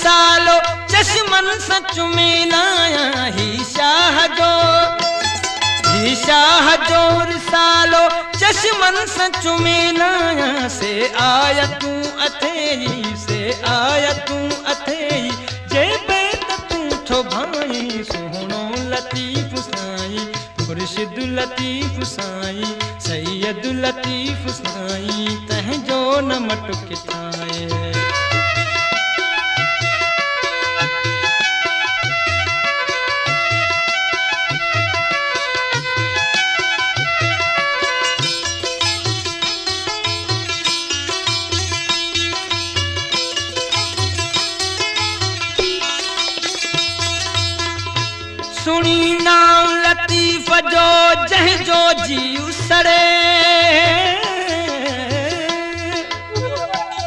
सालो चश्मन सच में लाया ही शाह जोर सालो चश्मन सच में लाया से आया तू अथेई जे बेत तू थो भाई सोहणो लतीफ साईं मुर्शिद लतीफ साईं सैयद लतीफ साईं तहजो न मटुक थाए। सुनी नाम लतीफ जो जंहिंजो जी उसड़े